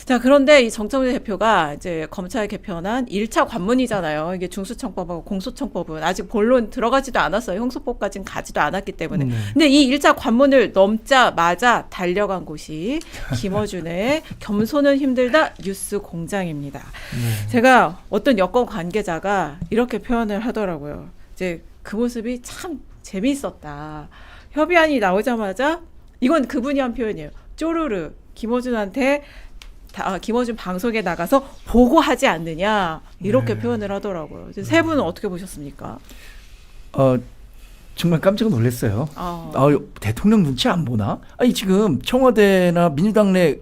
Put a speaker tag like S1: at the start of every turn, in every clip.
S1: 자, 그런데 이 정청래 대표가 이제 검찰 개편한 1차 관문이잖아요. 이게 중수청법하고 공소청법은 아직 본론 들어가지도 않았어요. 형소법까지는 가지도 않았기 때문에. 근데 이 1차 관문을 넘자마자 달려간 곳이 김어준의 겸손은 힘들다 뉴스 공장입니다. 제가 어떤 여권 관계자가 이렇게 표현을 하더라고요. 이제 그 모습이 참 재미있었다. 협의안이 나오자마자 이건 그분이 한 표현이에요. 쪼르르 김어준한테 김어준 방송에 나가서 보고하지 않느냐 이렇게 표현을 하더라고요. 세 분은 어떻게 보셨습니까?
S2: 정말 깜짝 놀랐어요. 대통령 눈치 안 보나? 아니 지금 청와대나 민주당 내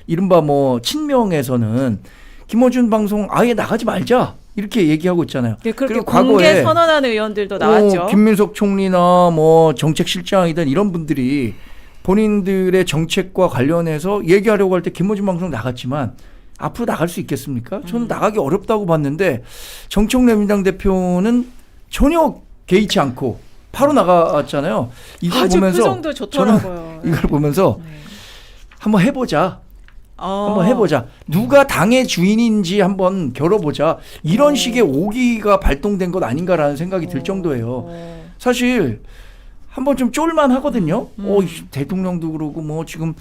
S2: 이른바 뭐 친명에서는 김어준 방송 아예 나가지 말자 이렇게 얘기하고 있잖아요.
S1: 네, 그리고 공개 선언하는 의원들도 나왔죠.
S2: 김민석 총리나 뭐 정책실장이든 이런 분들이 본인들의 정책과 관련해서 얘기하려고 할 때 김어준 방송 나갔지만 앞으로 나갈 수 있겠습니까? 저는 나가기 어렵다고 봤는데 정청래 민당 대표는 전혀 개의치 않고 바로 나갔잖아요. 이걸
S1: 아주
S2: 보면서
S1: 표정도 좋더라고요.
S2: 이걸 보면서 한번 해보자. 한번 해보자. 누가 당의 주인인지 한번 겨뤄보자. 이런 식의 오기가 발동된 것 아닌가라는 생각이 들 정도예요. 사실 한번 좀 쫄만 하거든요. 대통령도 그러고 뭐 지금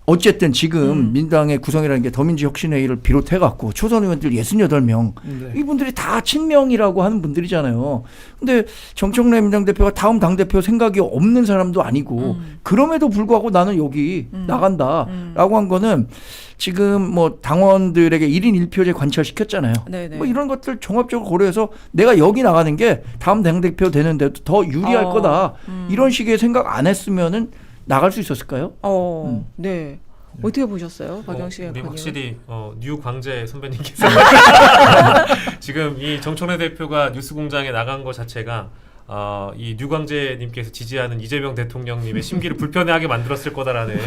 S2: 어쨌든 지금 민당의 구성이라는 게 더민주혁신회의를 비롯해갖고 초선 의원들 68명 이분들이 다 친명이라고 하는 분들이잖아요. 근데 정청래 민당 대표가 다음 당대표 생각이 없는 사람도 아니고 그럼에도 불구하고 나는 여기 나간다라고 한 거는 지금 뭐 당원들에게 1인 1표제 관철시켰잖아요. 뭐 이런 것들 종합적으로 고려해서 내가 여기 나가는 게 다음 당대표 되는데도 더 유리할 거다. 이런 식의 생각 안 했으면은 나갈 수 있었을까요?
S1: 네. 어떻게 보셨어요, 박영식 의원님?
S3: 확실히 뉴 광재 선배님께서 지금 이 정청래 대표가 뉴스공장에 나간 것 자체가 이 뉴광재님께서 지지하는 이재명 대통령님의 심기를 불편해하게 만들었을 거다라는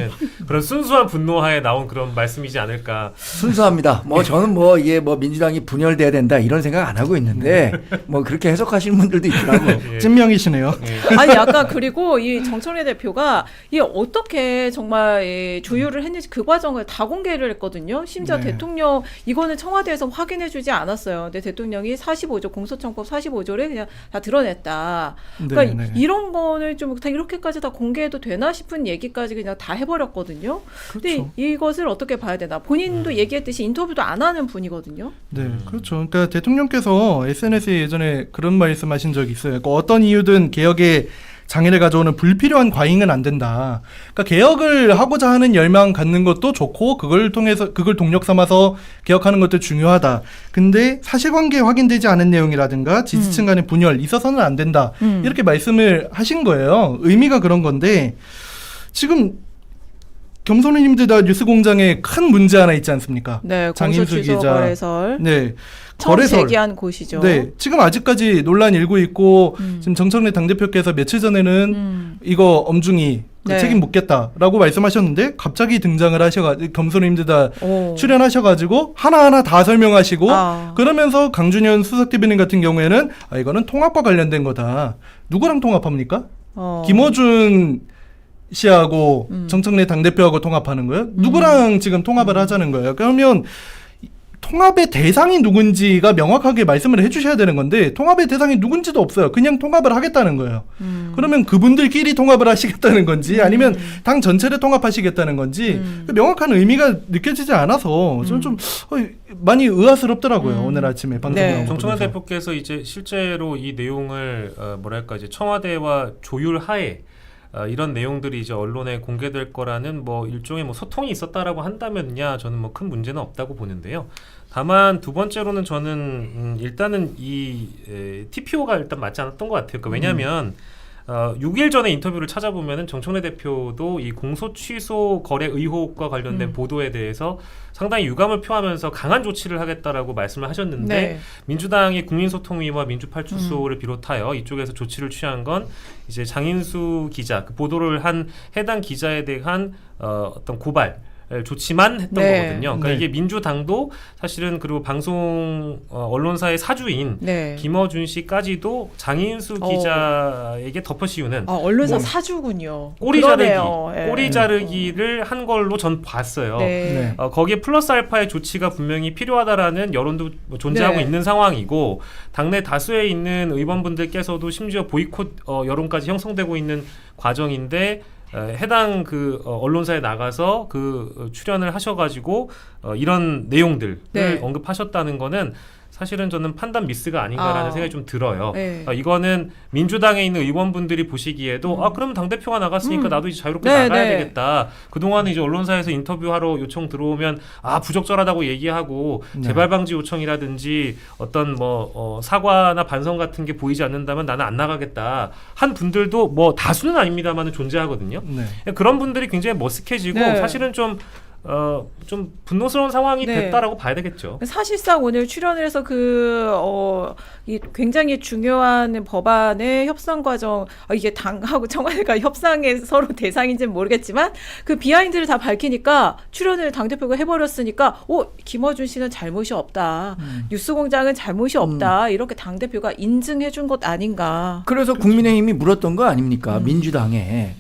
S3: 그런 순수한 분노하에 나온 그런 말씀이지 않을까.
S2: 순수합니다. 뭐 저는 뭐 이게 뭐 민주당이 분열돼야 된다 이런 생각 안 하고 있는데 뭐 그렇게 해석하시는 분들도 있더라고요.
S4: 찐명이시네요.
S1: 아니 약간 그리고 이 정청래 대표가 이 어떻게 정말 조율을 했는지 그 과정을 다 공개를 했거든요. 심지어 대통령 이거는 청와대에서 확인해주지 않았어요. 근데 대통령이 45조 공소청법 45조를 그냥 다 드러냈다. 그러니까 이런 거는 좀 다 이렇게까지 다 공개해도 되나 싶은 얘기까지 그냥 다 해버렸거든요. 근데 이것을 어떻게 봐야 되나? 본인도 얘기했듯이 인터뷰도 안 하는 분이거든요.
S4: 네, 그렇죠. 그러니까 대통령께서 SNS에 예전에 그런 말씀하신 적이 있어요. 그러니까 어떤 이유든 개혁에 장애를 가져오는 불필요한 과잉은 안 된다. 그러니까 개혁을 하고자 하는 열망 갖는 것도 좋고 그걸 통해서 그걸 동력 삼아서 개혁하는 것도 중요하다. 근데 사실관계 확인되지 않은 내용이라든가 지지층 간의 분열 있어서는 안 된다. 이렇게 말씀을 하신 거예요. 의미가 그런 건데 지금 겸손히님들 다 뉴스공장에 큰 문제 하나 있지 않습니까?
S1: 네,
S4: 장인수 기자.
S1: 거래설.
S4: 네.
S1: 처음 제기한 곳이죠.
S4: 네, 지금 아직까지 논란 일고 있고 지금 정청래 당대표께서 며칠 전에는 이거 엄중히 책임 묻겠다라고 말씀하셨는데 갑자기 등장을 하셔가지고 겸손님들 다 출연하셔가지고 하나하나 다 설명하시고 그러면서 강준현 수석대변인 같은 경우에는 이거는 통합과 관련된 거다. 누구랑 통합합니까? 김어준 씨하고 정청래 당대표하고 통합하는 거예요? 누구랑 지금 통합을 하자는 거예요? 그러면 통합의 대상이 누군지가 명확하게 말씀을 해주셔야 되는 건데 통합의 대상이 누군지도 없어요. 그냥 통합을 하겠다는 거예요. 그러면 그분들끼리 통합을 하시겠다는 건지 아니면 당 전체를 통합하시겠다는 건지 명확한 의미가 느껴지지 않아서 저는 좀 많이 의아스럽더라고요. 오늘 아침에 방송을
S3: 정청래 대표께서 이제 실제로 이 내용을 뭐랄까 이제 청와대와 조율하에 이런 내용들이 이제 언론에 공개될 거라는 뭐 일종의 뭐 소통이 있었다라고 한다면야 저는 뭐 큰 문제는 없다고 보는데요. 다만 두 번째로는 저는 일단은 이 TPO가 일단 맞지 않았던 것 같아요. 그러니까 왜냐하면 6일 전에 인터뷰를 찾아보면은 정청래 대표도 이 공소 취소 거래 의혹과 관련된 보도에 대해서 상당히 유감을 표하면서 강한 조치를 하겠다라고 말씀을 하셨는데 민주당의 국민소통위와 민주팔출소를 비롯하여 이쪽에서 조치를 취한 건 이제 장인수 기자 그 보도를 한 해당 기자에 대한 어떤 고발 좋지만 했던
S1: 네.
S3: 거거든요. 그러니까
S4: 네.
S3: 이게 민주당도 사실은 그리고 방송 언론사의 사주인
S1: 네.
S3: 김어준 씨까지도 장인수 기자에게 덮어씌우는
S1: 언론사
S3: 뭐
S1: 사주군요.
S3: 꼬리
S1: 그러네요.
S3: 자르기,
S1: 예.
S3: 꼬리 자르기를 한 걸로 전 봤어요.
S1: 네.
S3: 거기에 플러스 알파의 조치가 분명히 필요하다라는 여론도 존재하고
S1: 네.
S3: 있는 상황이고 당내 다수에 있는 의원분들께서도 심지어 보이콧 여론까지 형성되고 있는 과정인데 해당 그 언론사에 나가서 그 출연을 하셔가지고 이런 내용들을
S1: 네.
S3: 언급하셨다는 거는 사실은 저는 판단 미스가 아닌가라는 생각이 좀 들어요.
S1: 네.
S3: 이거는 민주당에 있는 의원분들이 보시기에도 그러면 당대표가 나갔으니까 나도 이제 자유롭게
S1: 네,
S3: 나가야
S1: 네.
S3: 되겠다. 그동안은 이제 언론사에서 인터뷰하러 요청 들어오면 부적절하다고 얘기하고
S4: 네.
S3: 재발 방지 요청이라든지 어떤 사과나 반성 같은 게 보이지 않는다면 나는 안 나가겠다. 한 분들도 뭐 다수는 아닙니다만은 존재하거든요.
S4: 네.
S3: 그런 분들이 굉장히 머쓱해지고
S1: 네.
S3: 사실은 좀 분노스러운 상황이
S1: 네.
S3: 됐다라고 봐야 되겠죠.
S1: 사실상 오늘 출연을 해서 이 굉장히 중요한 법안의 협상 과정, 이게 당하고 청와대가 협상의 서로 대상인지는 모르겠지만 그 비하인드를 다 밝히니까 출연을 당대표가 해버렸으니까 김어준 씨는 잘못이 없다. 뉴스공장은 잘못이 없다. 이렇게 당대표가 인증해준 것 아닌가.
S2: 그래서 국민의힘이 물었던 거 아닙니까? 민주당에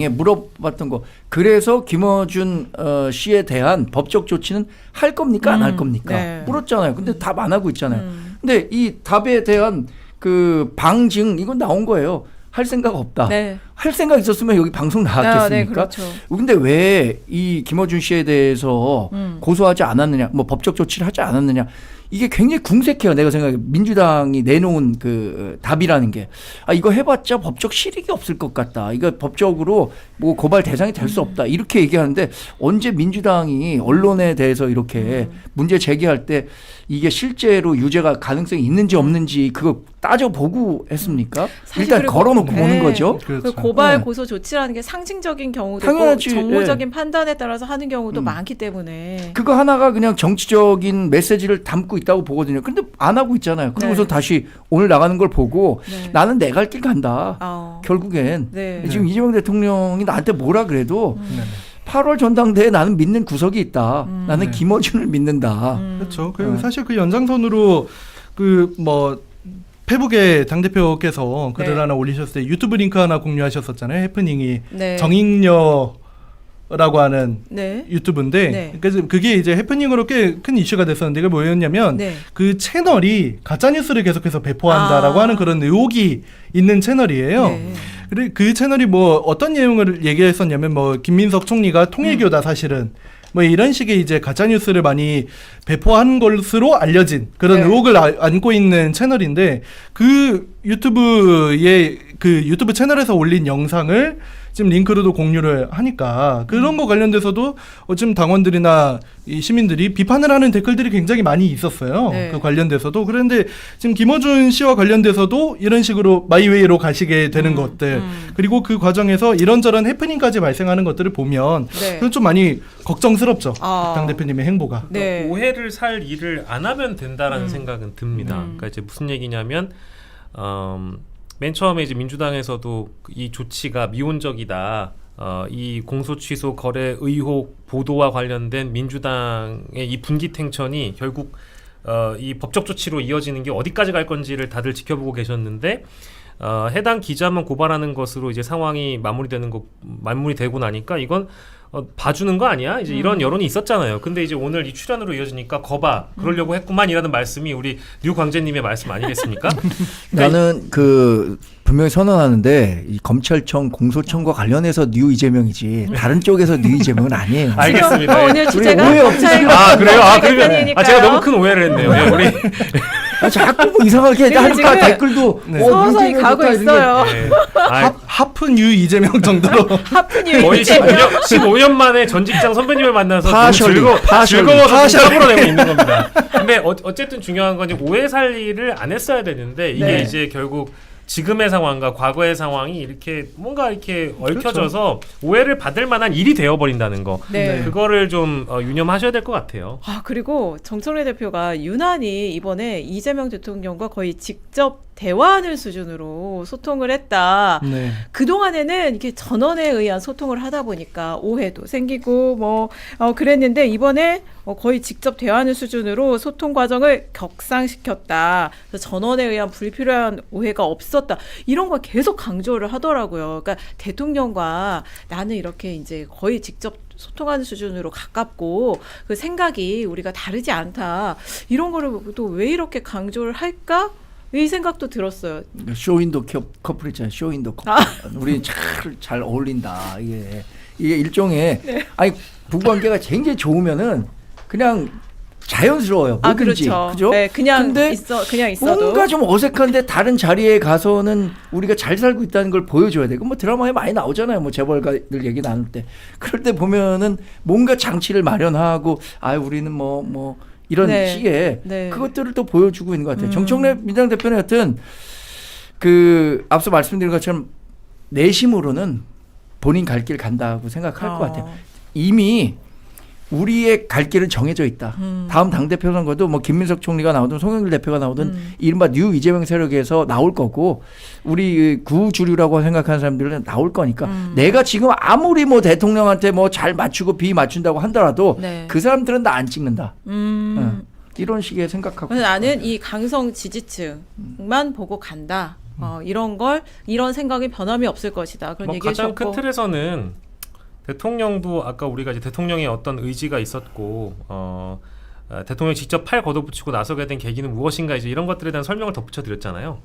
S2: 물어봤던 거. 그래서 김어준 씨에 대한 법적 조치는 할 겁니까? 안 할 겁니까?
S1: 네.
S2: 물었잖아요. 근데 답 안 하고 있잖아요. 근데 이 답에 대한 그 방증 이건 나온 거예요. 할 생각 없다.
S1: 네.
S2: 할 생각 있었으면 여기 방송 나왔겠습니까?
S1: 네, 그렇죠.
S2: 근데 왜 이 김어준 씨에 대해서 고소하지 않았느냐, 뭐 법적 조치를 하지 않았느냐, 이게 굉장히 궁색해요. 내가 생각해. 민주당이 내놓은 그 답이라는 게 이거 해봤자 법적 실익이 없을 것 같다. 이거 법적으로 뭐 고발 대상이 될 수 없다. 이렇게 얘기하는데 언제 민주당이 언론에 대해서 이렇게 문제 제기할 때 이게 실제로 유죄가 가능성이 있는지 없는지 그거 따져보고 했습니까? 일단
S1: 그리고-
S2: 걸어놓고 보는 거죠.
S1: 그
S4: 그렇죠.
S1: 고발
S2: 네.
S1: 고소 조치라는 게 상징적인 경우도
S2: 당연하지.
S1: 있고 정무적인 판단에 따라서 하는 경우도 많기 때문에
S2: 그거 하나가 그냥 정치적인 메시지를 담고 있다고 보거든요. 근데 안 하고 있잖아요. 그러고서
S1: 네.
S2: 다시 오늘 나가는 걸 보고
S1: 네.
S2: 나는 내 갈 길 간다. 결국엔
S1: 네.
S2: 지금 이재명 대통령이 나한테 뭐라 그래도
S4: 네.
S2: 8월 전당대회에 나는 믿는 구석이 있다. 나는
S4: 네.
S2: 김어준을 믿는다.
S4: 그렇죠. 그리고
S2: 네.
S4: 사실 그 연장선으로 그 뭐 페북의 당대표께서 글을
S1: 네.
S4: 하나 올리셨을 때 유튜브 링크 하나 공유하셨었잖아요. 해프닝이
S1: 네.
S4: 정익녀라고 하는
S1: 네.
S4: 유튜브인데
S1: 네.
S4: 그래서 그게 이제 해프닝으로 꽤 큰 이슈가 됐었는데 그게 뭐였냐면
S1: 네.
S4: 그 채널이 가짜 뉴스를 계속해서 배포한다라고
S1: 아.
S4: 하는 그런 의혹이 있는 채널이에요.
S1: 네.
S4: 그리고 그 채널이 뭐 어떤 내용을 얘기했었냐면 뭐 김민석 총리가 통일교다 사실은 뭐 이런 식의 이제 가짜 뉴스를 많이 배포한 것으로 알려진 그런
S1: 네.
S4: 의혹을 안고 있는 채널인데 그 유튜브의 그 유튜브 채널에서 올린 영상을 지금 링크로도 공유를 하니까 그런 거 관련돼서도 지금 당원들이나 이 시민들이 비판을 하는 댓글들이 굉장히 많이 있었어요.
S1: 네.
S4: 그 관련돼서도. 그런데 지금 김어준 씨와 관련돼서도 이런 식으로 마이웨이로 가시게 되는 것들 그리고 그 과정에서 이런저런 해프닝까지 발생하는 것들을 보면
S1: 네.
S4: 그건 좀 많이 걱정스럽죠.
S1: 아.
S4: 당대표님의 행보가.
S1: 네.
S3: 오해를 살 일을 안 하면 된다라는 생각은 듭니다. 그러니까 이제 무슨 얘기냐면 맨 처음에 이제 민주당에서도 이 조치가 미온적이다. 이 공소 취소 거래 의혹 보도와 관련된 민주당의 이 분기탱천이 결국 이 법적 조치로 이어지는 게 어디까지 갈 건지를 다들 지켜보고 계셨는데 해당 기자만 고발하는 것으로 이제 상황이 마무리되고 나니까 이건 봐주는 거 아니야? 이제 이런 여론이 있었잖아요. 근데 이제 오늘 이 출연으로 이어지니까 거봐 그러려고 했구만이라는 말씀이 우리 류광재님의 말씀 아니겠습니까?
S2: 나는 그 분명히 선언하는데 이 검찰청 공소청과 관련해서 뉴 이재명이지 다른 쪽에서 뉴 이재명은 아니에요.
S3: 알겠습니다. 예.
S1: 오늘 주제가
S2: 오해
S1: 검찰
S3: 그래요? 그러면
S1: 개편이니까요.
S3: 제가 너무 큰 오해를 했네요. 예, 우리
S2: 자꾸 뭐 이상하게
S1: 지금
S2: 하니까 댓글도
S4: 네.
S1: 서서히
S2: 이재명
S1: 가고
S2: 좋다 이런 게
S1: 있어요.
S3: 예.
S4: 하프 뉴 이재명 정도로
S1: 하프뉴
S3: 거의 15년 만에 전 직장 선배님을 만나서 너무
S2: 파셜리.
S3: 즐거워서 까불어내고 있는 겁니다. 근데 어쨌든 중요한 건 이제 오해 살리를 안 했어야 되는데 이게
S1: 네.
S3: 이제 결국 지금의 상황과 과거의 상황이 이렇게 뭔가 이렇게 얽혀져서 오해를 받을 만한 일이 되어버린다는 거.
S1: 네.
S3: 그거를 좀 유념하셔야 될 것 같아요.
S1: 그리고 정청래 대표가 유난히 이번에 이재명 대통령과 거의 직접 대화하는 수준으로 소통을 했다.
S4: 네.
S1: 그동안에는 이렇게 전원에 의한 소통을 하다 보니까 오해도 생기고 그랬는데 이번에 거의 직접 대화하는 수준으로 소통 과정을 격상시켰다. 그래서 전원에 의한 불필요한 오해가 없었다. 이런 걸 계속 강조를 하더라고요. 그러니까 대통령과 나는 이렇게 이제 거의 직접 소통하는 수준으로 가깝고 그 생각이 우리가 다르지 않다. 이런 거를 또 왜 이렇게 강조를 할까? 이 생각도 들었어요.
S2: 쇼윈도 커플 있잖아요. 쇼윈도 커플. 우리 잘 어울린다. 이게 일종의 아니 부부관계가 굉장히 좋으면은 그냥 자연스러워요. 뭐든지.
S1: 그렇죠.
S2: 그죠?
S1: 네, 그냥
S2: 근데
S1: 그냥 있어도
S2: 뭔가 좀 어색한데 다른 자리에 가서는 우리가 잘 살고 있다는 걸 보여줘야 되고 뭐 드라마에 많이 나오잖아요. 뭐 재벌가들 얘기 나눌 때 그럴 때 보면은 뭔가 장치를 마련하고 우리는 뭐 이런 식의 그것들을 또 보여주고 있는 것 같아요. 정청래 민주당 대표는 여튼 그 앞서 말씀드린 것처럼 내심으로는 본인 갈 길 간다고 생각할 것 같아요. 이미 우리의 갈 길은 정해져 있다. 다음 당대표 선거도 뭐 김민석 총리가 나오든 송영길 대표가 나오든 이른바 뉴 이재명 세력에서 나올 거고 우리 구주류라고 생각하는 사람들은 나올 거니까 내가 지금 아무리 뭐 대통령한테 뭐 잘 맞추고 비 맞춘다고 하더라도 그 사람들은 나 안 찍는다. 이런 식의 생각하고.
S1: 그래서 나는 이 강성 지지층만 보고 간다. 이런 생각이 변함이 없을 것이다. 그런 얘기해
S3: 가장
S1: 주셨고.
S3: 큰 틀에서는 대통령도 아까 우리가 이제 대통령의 어떤 의지가 있었고 대통령이 직접 팔 걷어붙이고 나서게 된 계기는 무엇인가 이제 이런 것들에 대한 설명을 덧붙여 드렸잖아요.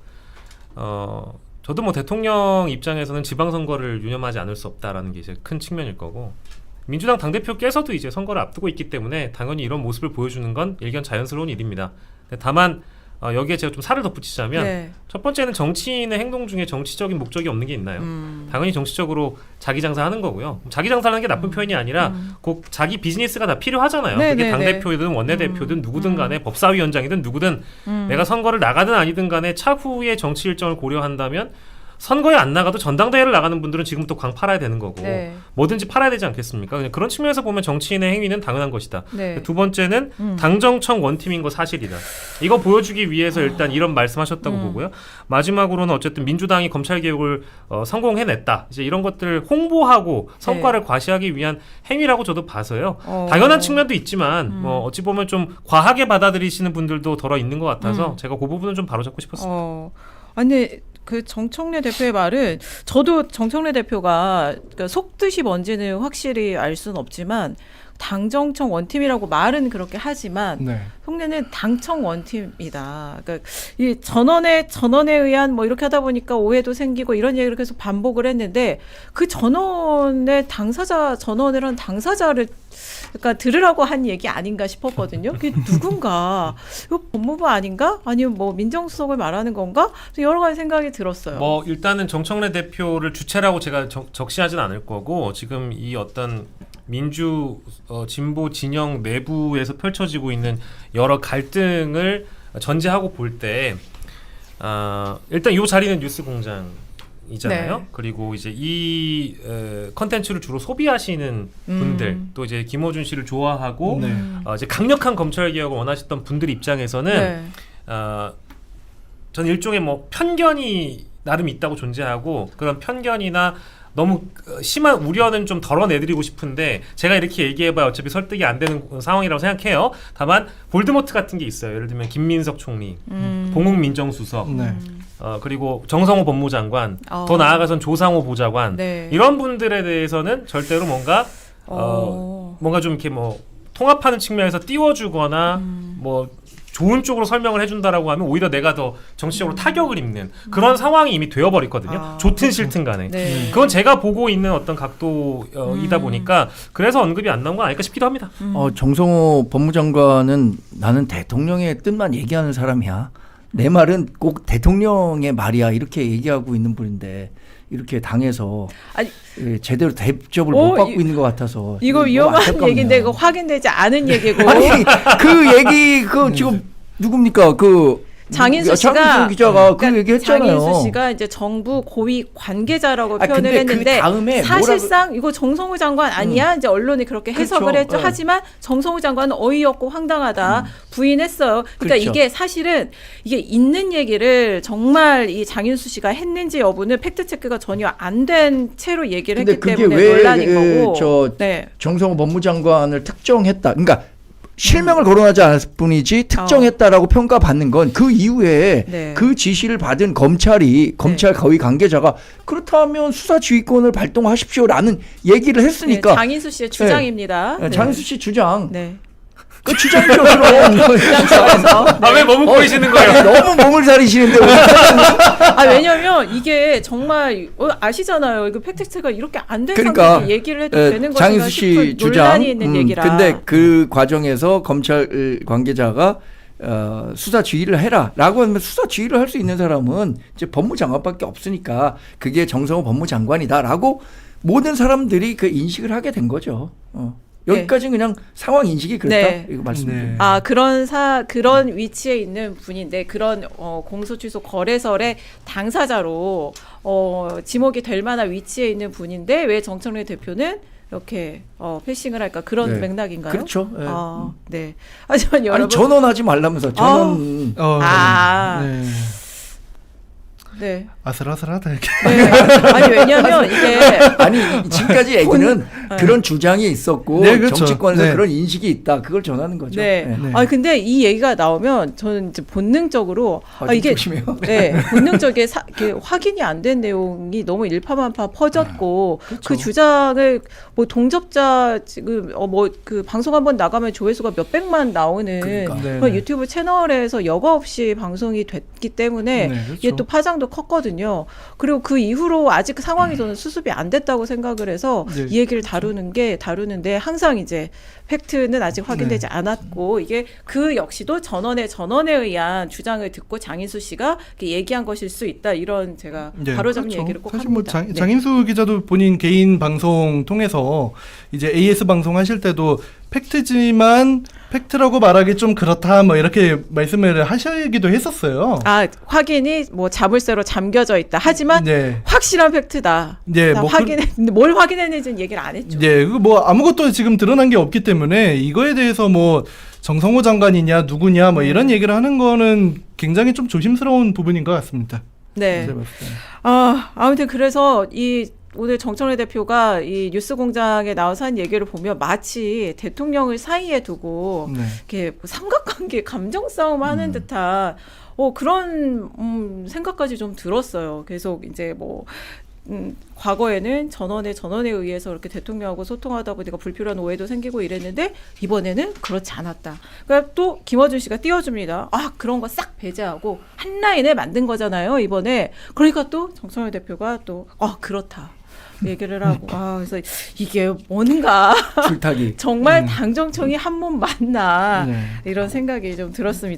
S3: 저도 뭐 대통령 입장에서는 지방선거를 유념하지 않을 수 없다라는 게 이제 큰 측면일 거고 민주당 당대표께서도 이제 선거를 앞두고 있기 때문에 당연히 이런 모습을 보여주는 건 일견 자연스러운 일입니다. 다만 여기에 제가 좀 살을 덧붙이자면 첫 번째는 정치인의 행동 중에 정치적인 목적이 없는 게 있나요? 당연히 정치적으로 자기 장사하는 거고요. 자기 장사하는 게 나쁜 표현이 아니라 꼭 자기 비즈니스가 다 필요하잖아요. 그게 당대표든 원내대표든 누구든 간에 법사위원장이든 누구든 내가 선거를 나가든 아니든 간에 차후의 정치 일정을 고려한다면 선거에 안 나가도 전당대회를 나가는 분들은 지금부터 광 팔아야 되는 거고 뭐든지 팔아야 되지 않겠습니까? 그냥 그런 측면에서 보면 정치인의 행위는 당연한 것이다. 두 번째는 당정청 원팀인 거 사실이다. 이거 보여주기 위해서 일단 이런 말씀하셨다고 보고요. 마지막으로는 어쨌든 민주당이 검찰개혁을 성공해냈다. 이제 이런 것들을 홍보하고 성과를 과시하기 위한 행위라고 저도 봐서요. 당연한 측면도 있지만 뭐 어찌 보면 좀 과하게 받아들이시는 분들도 덜어 있는 것 같아서 제가 그 부분은 좀 바로잡고 싶었습니다.
S1: 아니 그 정청래 대표의 말은 저도 정청래 대표가 그러니까 속뜻이 뭔지는 확실히 알 수는 없지만 당정청 원팀이라고 말은 그렇게 하지만 속내는 당청 원팀이다. 그러니까 이 전원에 의한 뭐 이렇게 하다 보니까 오해도 생기고 이런 얘기를 계속 반복을 했는데 그 전원의 전원이란 당사자를 그러니까 들으라고 한 얘기 아닌가 싶었거든요. 그게 누군가? 이거 법무부 아닌가? 아니면 뭐 민정수석을 말하는 건가? 여러 가지 생각이 들었어요.
S3: 뭐 일단은 정청래 대표를 주체라고 제가 적시하진 않을 거고 지금 이 어떤 민주 진보 진영 내부에서 펼쳐지고 있는 여러 갈등을 전제하고 볼 때 일단 이 자리는 뉴스공장이잖아요. 그리고 이제 이 컨텐츠를 주로 소비하시는 분들 또 이제 김어준 씨를 좋아하고 이제 강력한 검찰 개혁을 원하셨던 분들 입장에서는 저는 일종의 뭐 편견이 나름 있다고 존재하고 그런 편견이나 너무 심한 우려는 좀 덜어내드리고 싶은데 제가 이렇게 얘기해봐야 어차피 설득이 안 되는 상황이라고 생각해요. 다만 볼드모트 같은 게 있어요. 예를 들면 김민석 총리, 봉욱 민정수석, 그리고 정성호 법무장관, 더 나아가선 조상호 보좌관 이런 분들에 대해서는 절대로 뭔가 좀 이렇게 뭐 통합하는 측면에서 띄워주거나 뭐 좋은 쪽으로 설명을 해준다라고 하면 오히려 내가 더 정치적으로 타격을 입는 그런 상황이 이미 되어버렸거든요. 좋든 싫든 간에. 그건 제가 보고 있는 어떤 각도이다 보니까 그래서 언급이 안 나온 건 아닐까 싶기도 합니다.
S2: 정성호 법무장관은 나는 대통령의 뜻만 얘기하는 사람이야. 내 말은 꼭 대통령의 말이야. 이렇게 얘기하고 있는 분인데 이렇게 당해서 제대로 대접을 못 받고 있는 것 같아서
S1: 이거 위험한 얘기인데 이거 확인되지 않은 얘기고
S2: 아니 그 얘기 지금 누굽니까
S1: 장인수 씨가
S2: 장인수 기자가 그 얘기했잖아요.
S1: 장인수 씨가 이제 정부 고위 관계자라고 표현을
S2: 근데
S1: 했는데
S2: 그 다음에
S1: 사실상 이거 정성호 장관 아니야? 이제 언론이 그렇게 해석을
S2: 그렇죠.
S1: 했죠.
S2: 네.
S1: 하지만 정성호 장관은 어이없고 황당하다 부인했어요. 그러니까
S2: 그렇죠.
S1: 이게 사실은 이게 있는 얘기를 정말 이 장인수 씨가 했는지 여부는 팩트 체크가 전혀 안 된 채로 얘기를
S2: 근데
S1: 했기
S2: 그게
S1: 때문에
S2: 왜
S1: 논란인 거고.
S2: 저
S1: 네.
S2: 정성호 법무장관을 특정했다. 그러니까 실명을 거론하지 않았을 뿐이지 특정했다라고 평가받는 건 그 이후에
S1: 네.
S2: 그 지시를 받은 검찰 거위 관계자가 그렇다면 수사 지휘권을 발동하십시오라는 얘기를
S1: 네,
S2: 했으니까
S1: 장인수 씨의 주장입니다. 네.
S2: 장인수 씨 주장
S1: 네.
S2: 그 주장이죠. 그럼
S1: 주장에서
S3: 아 왜 머뭇거리시는 거예요?
S2: 너무 몸을 사리시는데
S1: 왜냐면 이게 정말 아시잖아요. 이거 팩트체크가 이렇게 안 된
S2: 그러니까,
S1: 상태에 얘기를 해도 되는 것인가
S2: 장인수 씨
S1: 싶은
S2: 주장.
S1: 논란이 있는 얘기라.
S2: 근데 그 과정에서 검찰 관계자가 수사 지휘를 해라라고 하면 수사 지휘를 할 수 있는 사람은 이제 법무장관밖에 없으니까 그게 정성호 법무장관이다라고 모든 사람들이 그 인식을 하게 된 거죠. 여기까지는 그냥 상황 인식이 그렇다.
S1: 네.
S2: 이거 말씀드립니다.
S1: 아 그런 위치에 있는 분인데 그런 공소 취소 거래설의 당사자로 지목이 될 만한 위치에 있는 분인데 왜 정청래 대표는 이렇게 패싱을 할까 그런
S2: 네.
S1: 맥락인가요?
S2: 그렇죠. 네.
S1: 네. 하지만 여러분
S2: 아니 전원하지 말라면서 전원.
S4: 네.
S1: 네.
S4: 아슬아슬하다 이렇게.
S1: 네. 아니 왜냐면 이게
S2: 아니 지금까지 얘기는 그런 주장이 있었고
S4: 네, 그렇죠.
S2: 정치권에서
S4: 네.
S2: 그런 인식이 있다. 그걸 전하는 거죠.
S1: 네.
S4: 네.
S1: 아 근데 이 얘기가 나오면 저는 이제 본능적으로 이게
S2: 조심해요.
S1: 네, 본능적인 이게 확인이 안 된 내용이 너무 일파만파 퍼졌고
S2: 그렇죠.
S1: 그 주장을 뭐 동접자 지금 뭐 그 방송 한번 나가면 조회수가 몇 백만 나오는
S2: 그러니까.
S4: 네,
S1: 그런
S4: 네.
S1: 유튜브 채널에서 여과 없이 방송이 됐기 때문에
S4: 네, 그렇죠.
S1: 이게 또 파장도 컸거든요. 그리고 그 이후로 아직 그 상황이 저는 수습이 안 됐다고 생각을 해서
S4: 네,
S1: 이 얘기를 다루는데 항상 이제 팩트는 아직 확인되지 않았고 이게 그 역시도 전원에 의한 주장을 듣고 장인수 씨가 이렇게 얘기한 것일 수 있다 이런 제가
S4: 네,
S1: 바로잡는
S4: 그렇죠.
S1: 얘기를 꼭
S4: 사실
S1: 합니다.
S4: 뭐
S1: 네.
S4: 장인수 기자도 본인 개인 방송 통해서 이제 AS 방송 하실 때도 팩트지만 팩트라고 말하기 좀 그렇다 뭐 이렇게 말씀을 하시기도 했었어요.
S1: 아 확인이 뭐 자물쇠로 잠겨져 있다. 하지만
S4: 네.
S1: 확실한 팩트다.
S4: 네,
S1: 다
S4: 뭐
S1: 근데 뭘 확인했는지는 얘기를 안 했죠.
S4: 네, 그 뭐 아무것도 지금 드러난 게 없기 때문에 이거에 대해서 뭐 정성호 장관이냐 누구냐 뭐 이런 얘기를 하는 거는 굉장히 좀 조심스러운 부분인 것 같습니다.
S1: 네.
S4: 제가 봤을 때는.
S1: 아무튼 그래서 오늘 정청래 대표가 이 뉴스공장에 나와서 한 얘기를 보면 마치 대통령을 사이에 두고
S4: 네.
S1: 이렇게 뭐 삼각관계 감정 싸움 하는 듯한 그런 생각까지 좀 들었어요. 계속 이제 뭐 과거에는 전원에 의해서 이렇게 대통령하고 소통하다 보니까 불필요한 오해도 생기고 이랬는데 이번에는 그렇지 않았다. 그러니까 또 김어준 씨가 띄워줍니다. 그런 거 싹 배제하고 한 라인에 만든 거잖아요 이번에. 그러니까 또 정청래 대표가 또 그렇다 얘기를 하고 그래서 이게 뭔가
S2: 줄타기.
S1: 정말 당정청이 한 몸 맞나
S4: 네.
S1: 이런 생각이 좀 들었습니다.